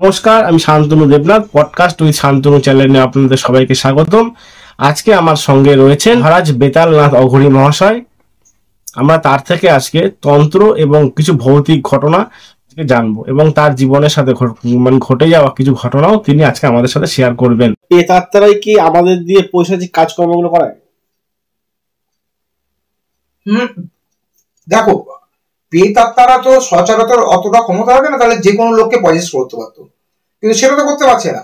নমস্কার, আমি Shantanu Debnath. Podcast with Shantanu চ্যানেলে আপনাদের সবাইকে স্বাগতম। আজকে আমার সঙ্গে রয়েছেন মহারাজ বেতালনাথ অঘরী মহাশয়। আমরা তার থেকে আজকে তন্ত্র এবং কিছু ভৌতিক ঘটনা জানবো এবং তার জীবনের সাথে ঘটে যাওয়া কিছু ঘটনাও তিনি আজকে আমাদের সাথে শেয়ার করবেন। প্রেতাত্মারাই কি আমাদের দিয়ে পৈশাচিক কাজকর্মগুলো করায়? দেখো, প্রেতাত্মারা তো সচরাচর অতটা ক্ষমতা হবে না, তাহলে যে কোনো লোককে পজেস করতে পারতো, কিন্তু সেটা তো করতে পারছে না।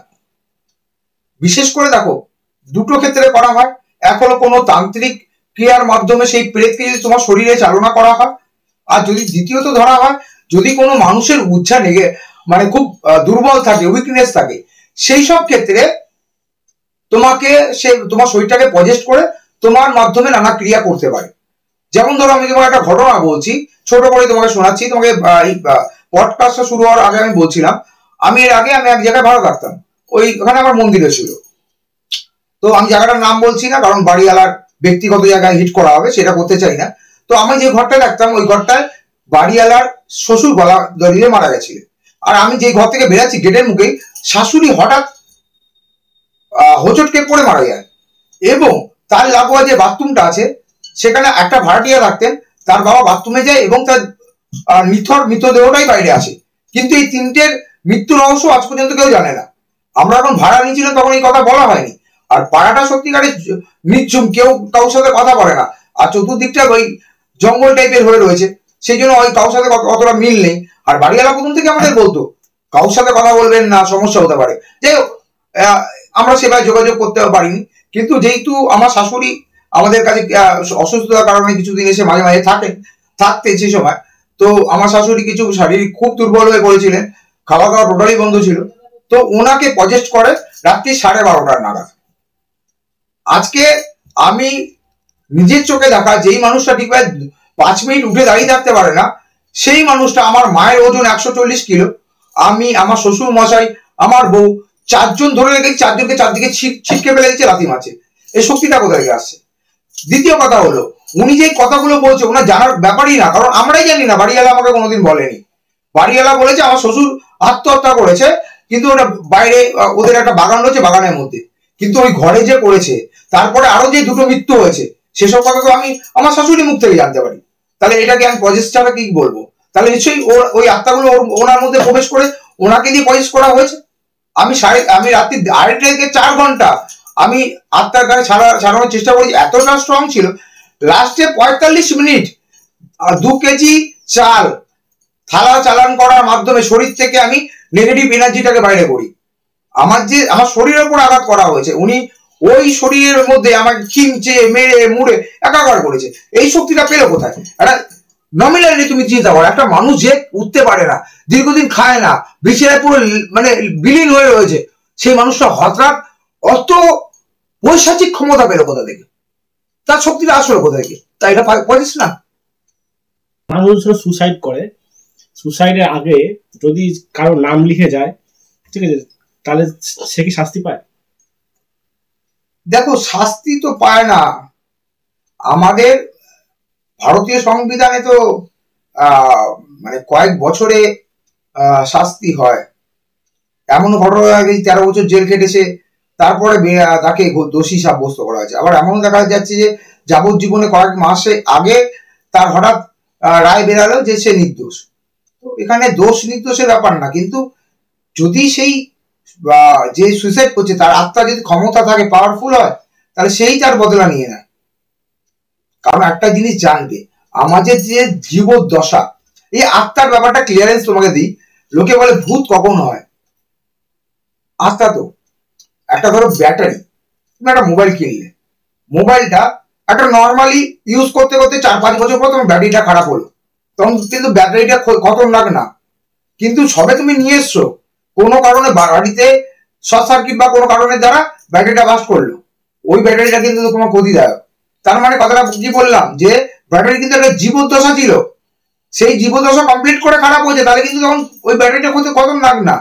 বিশেষ করে দেখো, দুটো ক্ষেত্রে করা হয়। এক হলো কোনো তান্ত্রিক ক্রিয়ার মাধ্যমে সেই প্রেতকে যদি তোমার শরীরে চালনা করা হয়, আর যদি দ্বিতীয়ত ধরা হয়, যদি কোনো মানুষের উজ্জা নেগে মানে খুব দুর্বল থাকে, উইকনেস থাকে, সেই সব ক্ষেত্রে তোমাকে সে তোমার শরীরটাকে পজেস্ট করে তোমার মাধ্যমে নানা ক্রিয়া করতে পারে। যেমন ধরো, আমি তোমাকে একটা ঘটনা বলছি, ছোট করে তোমাকে শোনাচ্ছি। তোমাকে এই পডকাস্টটা শুরু হওয়ার আগে আমি বলছিলাম, আমি এর আগে এক জায়গায় ভাড়া থাকতাম, ওখানে আমার মন্দিরে ছিল। তো আমি জায়গাটার নাম বলছি না, কারণ বাড়িওয়ালার ব্যক্তিগত জায়গায় হিট করা হবে, সেটা করতে চাই না। তো আমি যে ঘরটায় থাকতাম, ওই ঘরটায় বাড়িওয়ালার শ্বশুর গলা দড়িয়ে মারা গেছিলেন। আর আমি যে ঘর থেকে বেরাচ্ছি, গেটের মুখেই শাশুড়ি হঠাৎ হোঁচটকে পড়ে মারা যায়। এবং তার লাগোয়া যে বাথরুমটা আছে, সেখানে একটা ভাড়াটিয়া থাকতেন, তার বাবা বাথরুমে যায় এবং তার মৃতদেহটাই বাইরে আসে। কিন্তু এই তিনটের মৃত্যু রহস্য আজ পর্যন্ত কেউ জানে না। আমরা যখন ভাড়া নিয়েছিলাম তখন এই কথা বলা হয়নি। আর পাড়াটা সত্যিকারে নির্ঝুম, কেউ কারোর সাথে কথা বলে না। আর চতুর্দিকটা ওই জঙ্গল টাইপের হয়ে রয়েছে, সেই জন্য ওই কারোর সাথে অতটা মিল নেই। আর বাড়িওয়ালা প্রথম থেকে আমাদের বলতো কারোর সাথে কথা বলবেন না, সমস্যা হতে পারে। যাই হোক, আমরা সেভাবে যোগাযোগ করতে পারিনি। কিন্তু যেহেতু আমার শাশুড়ি আমাদের কাছে অসুস্থতার কারণে কিছুদিন এসে মাঝে মাঝে থাকতে সে সময়, তো আমার শাশুড়ি কিছু শারীরিক খুব দুর্বল হয়ে পড়েছিলেন, খাওয়া দাওয়া টোটালি বন্ধ ছিল। তো ওনাকে পজেস্ট করে রাত্রি 12:30 নাগাদ। আজকে আমি নিজের চোখে দেখা, যেই মানুষটা ঠিক 5 মিনিট উঠে দাঁড়িয়ে থাকতে পারে না, সেই মানুষটা, আমার মায়ের ওজন 140 কিলো, আমি, আমার শ্বশুর মশাই, আমার বউ, 4জন ধরে রেখেছি, 4জনকে চারদিকে ছিটকে ফেলে দিচ্ছে লাথি মারছে। এই শক্তিটা কোথায় থেকে আসছে? দ্বিতীয় কথা হলো, উনি যে কথাগুলো বলছে ওনার জানার ব্যাপারই না, কারণ আমরাই জানি না। বাড়িওয়ালা আমাকে কোনোদিন বলেনি। বাড়িওয়ালা বলেছে আমার শ্বশুর আত্মহত্যা করেছে, কিন্তু ওটা বাইরে ওদের একটা বাগান রয়েছে, বাগানের মধ্যে। কিন্তু ওই ঘরে যে করেছে, তারপরে আরো যে দুটো মৃত্যু হয়েছে, সেসব কথা তো আমি আমার শাশুড়ি মুখ থেকে জানতে পারি। তাহলে এটাকে আমি পজেস্ট ছাড়া কি বলবো? তাহলে নিশ্চয়ই ওই আত্মাগুলো ওনার মধ্যে প্রবেশ করে ওনাকে দিয়ে পজেস্ট করা হয়েছে। আমি রাত্রি 2.5 থেকে 4 ঘন্টা আমি আত্মার কাছে ছাড়ানোর চেষ্টা করেছি, এতটা স্ট্রং ছিল। লাস্টে 45 মিনিট 2 কেজি চাল থালা চালান করার মাধ্যমে শরীর থেকে আমি নেগেটিভ এনার্জিটাকে বাইরে করি। আমার শরীরের উপর আঘাত করা হয়েছে, উনি ওই শরীরের মধ্যে আমাকে খিমচে মেরে মুড়ে একাকার করেছে। এই শক্তিটা পেলো কোথায়? একটা নমিনালি তুমি চিন্তা করো, একটা মানুষ যে উঠতে পারে না, দীর্ঘদিন খায় না, বিছানায় পুরো মানে বিলীন হয়ে রয়েছে, সেই মানুষটা হঠাৎ অত পৈশাচিক ক্ষমতা পেলো কোথা থেকে? তার শক্তিটা আসলো কোথা থেকে? তা এটা পারিস না। মানুষ সুসাইড করে, সুসাইডের আগে যদি কারো নাম লিখে যায়, ঠিক আছে, তাহলে সে কি শাস্তি পায়? দেখো, শাস্তি তো পায় না। আমাদের ভারতীয় সংবিধানে তো মানে কয়েক বছরে শাস্তি হয়। এমন ঘটনা 13 বছর জেল খেটেছে, তারপরে তাকে দোষী সাব্যস্ত করা হয়েছে। আবার এমন দেখা যাচ্ছে যে যাবজ্জীবনে কয়েক মাসে আগে তার হঠাৎ রায় বেরালো যে সে নির্দোষ। তো এখানে দোষ নির্দোষের ব্যাপার না, কিন্তু যদি সেই যে সুইসাইড করছে তার আত্মা যদি ক্ষমতা থাকে, পাওয়ারফুল হয়, তাহলে সেই তার বদলা নিয়ে নেয়। কারণ একটা জিনিস জানবে, আমাদের যে জীবদ্দশা, এই আত্মার ব্যাপারটা ক্লিয়ারেন্স তোমাকে দিই। লোকে বলে ভূত কখন হয়? আত্মা তো একটা, ধরো ব্যাটারি, তুমি একটা মোবাইল কিনলে, মোবাইলটা একটা নর্মালি ইউজ করতে করতে 4-5 বছর পর তোমার ব্যাটারিটা খারাপ হলো, তখন কিন্তু ব্যাটারিটা খতরনাক না। কিন্তু সবে তুমি নিয়ে এসছো, কোনো কারণে বাড়িতে শর্ট সার্কিট বা কোনো কারণের দ্বারা ব্যাটারিটা বাস্ট করলো, ওই ব্যাটারিটা কিন্তু তোমার ক্ষতিদায়ক। তার মানে কথাটা কি বললাম, যে ব্যাটারি কিন্তু একটা জীবদ্দশা ছিল, সেই জীবদ্দশা কমপ্লিট করে খারাপ হয়েছে, তাহলে কিন্তু তখন ওই ব্যাটারিটা খতরনাক না।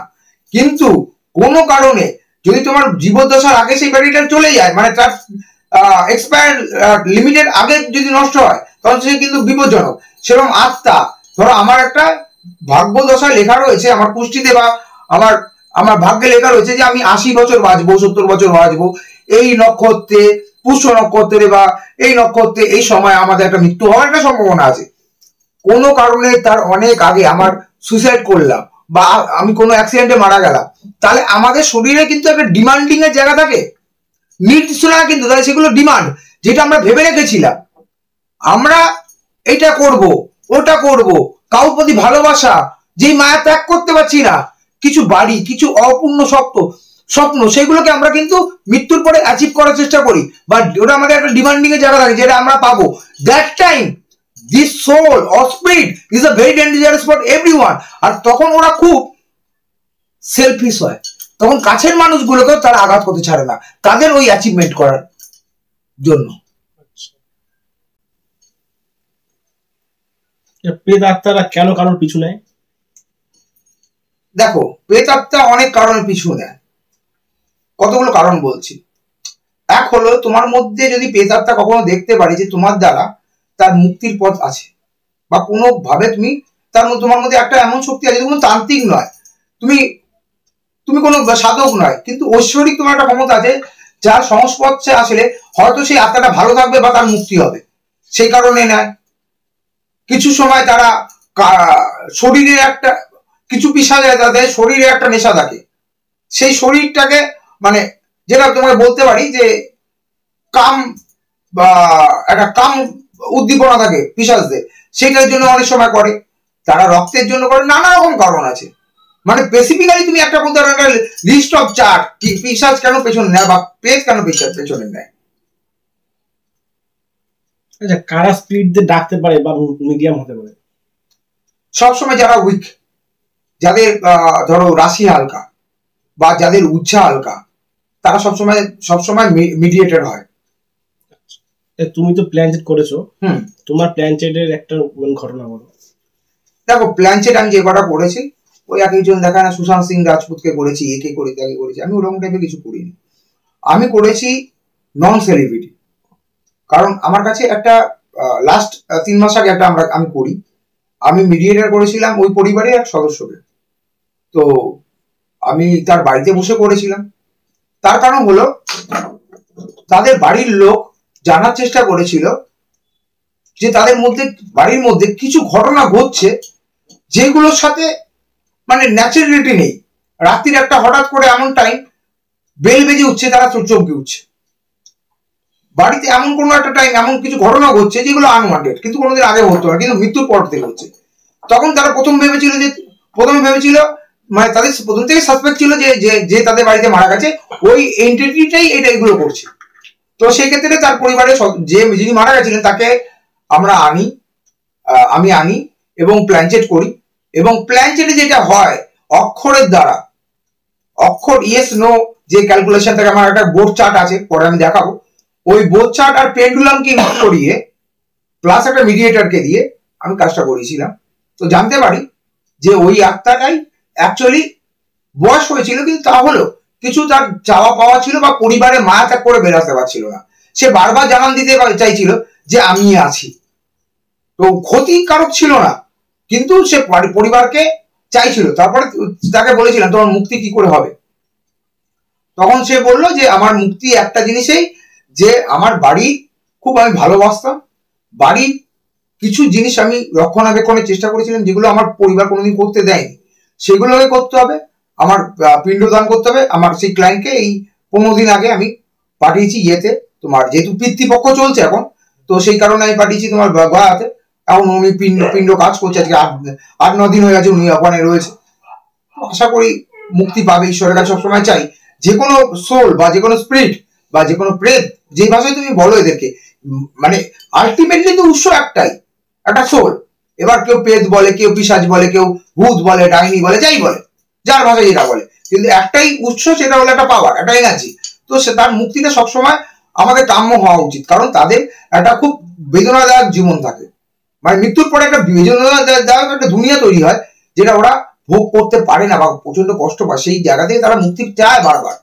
কিন্তু কোনো কারণে যদি তোমার জীবদ্দশার আগে সেই ব্যাটারিটা চলে যায়, মানে তার এক্সপায়ার লিমিটের আগে যদি নষ্ট হয়, তখন সে কিন্তু বিপজ্জনক। সেরকম আত্মা, ধরো আমার একটা ভাগ্য দশায় লেখা রয়েছে, আমার পুষ্টিতে বা আমার আমার ভাগ্যে লেখা রয়েছে যে আমি 80 বছর বাঁচবো, 70 বছর বাঁচবো, এই নক্ষত্রে, পুষ্য নক্ষত্রে বা এই নক্ষত্রে এই সময় আমাদের একটা মৃত্যু হওয়ার একটা সম্ভাবনা আছে। কোনো কারণে তার অনেক আগে আমার সুইসাইড করলাম বা আমি কোনো অ্যাক্সিডেন্টে মারা গেলাম, তাহলে আমাদের শরীরে কিন্তু একটা ডিমান্ডিং এর জায়গা থাকে, নিডস না কিন্তু, তাহলে সেগুলো ডিমান্ড, যেটা আমরা ভেবে রেখেছিলাম আমরা এটা করব, ওটা করব, কারোর প্রতি ভালোবাসা, যেই মায়া ত্যাগ করতে পারছি না, কিছু বাড়ি, কিছু অপূর্ণ স্বপ্ন, সেগুলোকে আমরা কিন্তু মৃত্যুর পরে অ্যাচিভ করার চেষ্টা করি, বা ওটা আমাদের একটা ডিমান্ডিং এর জায়গা থাকে যেটা আমরা পাবো। That time this soul or spirit is a very dangerous for everyone. আর তখন ওরা খুব সেলফিশ হয়, তখন কাছের মানুষগুলোকেও তারা আঘাত করতে ছাড়ে না তাদের ওই অ্যাচিভমেন্ট করার জন্য। প্রেত আত্মারা কেন কারোর পিছু নেয়? দেখো, প্রেত আত্মা অনেক কারণের পিছু নেয়, কতগুলো কারণ বলছি। এক হলো, তোমার মধ্যে যদি প্রেত আত্মা কখনো দেখতে পারে যে তোমার দ্বারা তার মুক্তির পথ আছে, বা কোনো ভাবে তুমি তোমার মধ্যে একটা এমন শক্তি আছে, কোনো তান্ত্রিক নয়, তুমি কোনো সাধক নয়, কিন্তু ঐশ্বরিক তোমার একটা ক্ষমতা আছে, যার সংস্পর্শে আসলে হয়তো সেই আত্মাটা ভালো থাকবে বা তার মুক্তি হবে, সেই কারণে নেয়। কিছু সময় তারা শরীরের একটা, কিছু পিসাচ আছে তাদের শরীরে একটা নেশা থাকে, সেই শরীরটাকে মানে যেটা তোমাকে বলতে পারি যে কাম বা একটা কাম উদ্দীপনা থাকে পিসাচদের, সেটার জন্য অনেক সময় করে, তারা রক্তের জন্য করে, নানা রকম কারণ আছে। মানে স্পেসিফিক্যালি তুমি একটা বলতে পারো একটা লিস্ট অফ চার্ট, কি পিসাচ কেন পেছনে নেয় বা প্রেত কেন পেছনে নেয়। আচ্ছা, কারা স্পিরিট দিয়ে ডাকতে পারে বা মিডিয়াম হতে পারে? সবসময় যারা উইক, যাদের ধরো রাশি হালকা বা যাদের উচ্চা হালকা, তারা সবসময় মিডিয়েটর হয়। তুমি তো প্ল্যানচেট করেছো, তোমার প্ল্যানচেটের একটা ঘটনা বলো। দেখো, প্ল্যানচেট আমি যে কটা করেছি, ওই একজন দেখায় না সুশান্ত সিং রাজপুতকে করেছি, একে করেছি, তাকে করেছি, আমি ওরকম টাইপের কিছু করিনি। আমি করেছি নন সেলিব্রিটি, কারণ আমার কাছে একটা লাস্ট 3 মাস আগে একটা আমি করি, আমি মিডিয়েটর করেছিলাম ওই পরিবারের এক সদস্যকে, তো আমি তার বাড়িতে বসে করেছিলাম। তার কারণ হলো, তাদের বাড়ির লোক জানার চেষ্টা করেছিল যে তাদের মধ্যে, বাড়ির মধ্যে কিছু ঘটনা ঘটছে যেগুলোর সাথে মানে ন্যাচারালিটি নেই। রাত্রির একটা হঠাৎ করে এমন টাইম বেল বেজে উঠছে, তারা চমকে উঠছে, বাড়িতে এমন কোনো একটা টাইম এমন কিছু ঘটনা ঘটছে যেগুলো আনওয়ান্টেড, কিন্তু কোনোদিন আগে হতো না, কিন্তু মৃত্যুর পর থেকে হচ্ছে। তখন তারা প্রথমে ভেবেছিল মানে তাদের প্রথম থেকে সাসপেক্ট ছিল যে তাদের বাড়িতে মারা গেছে ওই এন্টিটিটাই এগুলো করছে। তো সেই ক্ষেত্রে তার পরিবারের যিনি মারা গেছিলেন তাকে আমি আনি এবং প্ল্যানচেট করি, এবং প্ল্যানচেটে যেটা হয় অক্ষরের দ্বারা, অক্ষর ইয়েস নো যে ক্যালকুলেশন থাকে, আমার একটা বোর্ড চার্ট আছে, পরে আমি দেখাবো, ওই বোর্ড চার্ট আর পেন্ডুলামকে ইউজ করিয়ে প্লাস একটা মিডিয়েটরকে দিয়ে আমি কাজটা করিয়েছিলাম। তো জানতে পারি যে ওই আত্মাটাই অ্যাকচুয়ালি বয়স হয়েছিল, কিন্তু তাহলে কিছু তার চাওয়া পাওয়া ছিল বা পরিবারে মায়া ত্যাগ করে বেরোতে পারছিল না, সে বারবার জানান দিতে চাইছিল যে আমি আছি। তো ক্ষতিকারক ছিল না, কিন্তু সে পরিবারকে চাইছিল। তারপরে তাকে বলেছিলাম তোমার মুক্তি কি করে হবে, তখন সে বললো যে আমার মুক্তি একটা জিনিসেই, যে আমার বাড়ি খুব আমি ভালোবাসতাম, বাড়ির কিছু জিনিস আমি রক্ষণাবেক্ষণের চেষ্টা করেছিলাম যেগুলো আমার পরিবার কোনোদিন করতে দেয়নি, সেগুলোকে করতে হবে, আমার পিণ্ডদান করতে হবে। আমার সেই ক্লায়েন্টকে এই 15 দিন আগে আমি পাঠিয়েছি ইয়েতে, তোমার যেহেতু পিতৃপক্ষ চলছে এখন, তো সেই কারণে আমি পাঠিয়েছি তোমার গয়াতে। এখন উনি পিণ্ড কাজ করছে, আজকে 8-9 দিন হয়ে গেছে উনি ওখানে রয়েছে। আশা করি মুক্তি পাবে, ঈশ্বরের কাছে সবসময় চাই। যে কোনো সোল বা যে কোনো স্পিরিট বা যে কোনো প্রেত, যে ভাষায় তুমি বলো এদেরকে, মানে আলটিমেটলি তো উৎস একটাই, একটা সোল। এবার কেউ প্রেত বলে, কেউ পিশাচ বলে, কেউ ভূত বলে, ডাইনি বলে, যাই বলে, যার ভাষায় যেটা বলে, কিন্তু একটাই উৎস, সেটা হলো একটা পাওয়ার, একটা এনার্জি। তো তার মুক্তিটা সবসময় আমাদের কাম্য হওয়া উচিত, কারণ তাদের একটা খুব বেদনাদায়ক জীবন থাকে, মানে মৃত্যুর পরে একটা বেদনাদায়ক একটা দুনিয়া তৈরি হয় যেটা ওরা ভোগ করতে পারে না বা প্রচন্ড কষ্ট পায়, সেই জায়গা থেকে তারা মুক্তি চায় বারবার।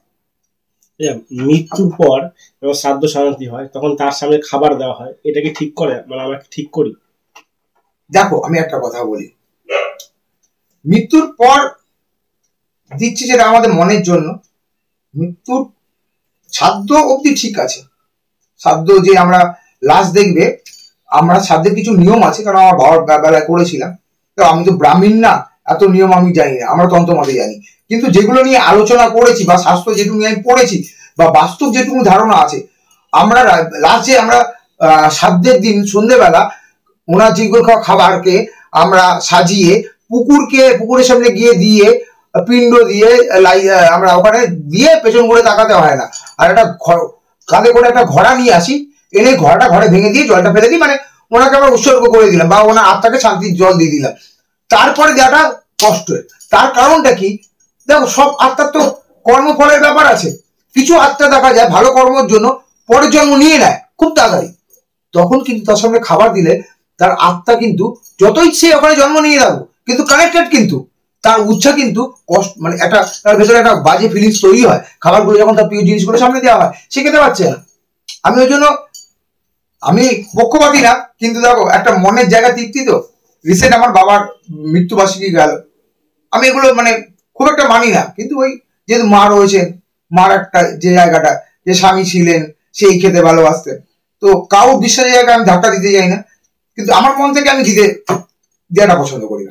মৃত্যুর পর যখন শ্রাদ্ধ শান্তি হয় তখন তার সামনে খাবার দেওয়া হয়, এটাকে ঠিক করে, মানে আমরা ঠিক করি? দেখো, আমি একটা কথা বলি, মৃত্যুর পর দিচ্ছি সেটা আমাদের মনের জন্য। মৃত্যুর শ্রাদ্ধ অবধি ঠিক আছে, শ্রাদ্ধ যে আমরা লাস্ট দেখবে, আমরা শ্রাদ্ধের কিছু নিয়ম আছে, কারণ আমার বাবার বেলায় করেছিলাম, তো আমি তো ব্রাহ্মণ না, এত নিয়ম আমি জানি না, আমরা তন্ত্রমতে জানি। কিন্তু যেগুলো নিয়ে আলোচনা করেছি বা শাস্ত্র যেটুকু আমি পড়েছি বা বাস্তব যেটুকু ধারণা আছে, আমরা লাস্ট যে আমরা শ্রাদ্ধের দিন সন্ধ্যেবেলা ওনার যেগুলো খাবারকে আমরা সাজিয়ে পুকুরের সামনে গিয়ে দিয়ে পিণ্ড দিয়ে আমরা ওখানে দিয়ে পেছন করে তাকাতে হয় না, আর একটা কাঁধে করে একটা ঘোড়া নিয়ে আসি, এনে ঘোড়াটা ঘরে ভেঙে দিয়ে জলটা ফেলে দিই, মানে ওনাকে আমরা উৎসর্গ করে দিলাম বা ওনার আত্মাকে শান্তির জল দিয়ে দিলাম। তারপরে দেওয়াটা কষ্টের। তার কারণটা কি, দেখো সব আত্মার তো কর্মফলের ব্যাপার আছে। কিছু আত্মা দেখা যায় ভালো কর্মের জন্য পরের জন্ম নিয়ে নেয় খুব তাড়াতাড়ি, তখন কিন্তু তার সঙ্গে খাবার দিলে তার আত্মা কিন্তু যতই সে ওখানে জন্ম নিয়ে যাবো কিন্তু কানেক্টেড, কিন্তু তার উচ্ছা কিন্তু কষ্ট, মানে একটা তার ভেতরে একটা বাজে ফিলিংস তৈরি হয়। খাবারগুলো যখন তার প্রিয় জিনিসগুলো সামনে দেওয়া হয় সে খেতে পারছে না। আমি ওই জন্য আমি পক্ষপাতি না, কিন্তু দেখো একটা মনের জায়গা তৃপ্তি। তো রিসেন্ট আমার বাবার মৃত্যুবার্ষিকী গেল, আমি এগুলো মানে খুব একটা মানি না, কিন্তু ওই যেহেতু মা রয়েছেন, মার একটা যে জায়গাটা, যে স্বামী ছিলেন সেই খেতে ভালোবাসতেন, তো কাউ বিশ্বাসের জায়গায় আমি ধাক্কা দিতে যাই না, কিন্তু আমার মন থেকে আমি দেওয়াটা পছন্দ করি না।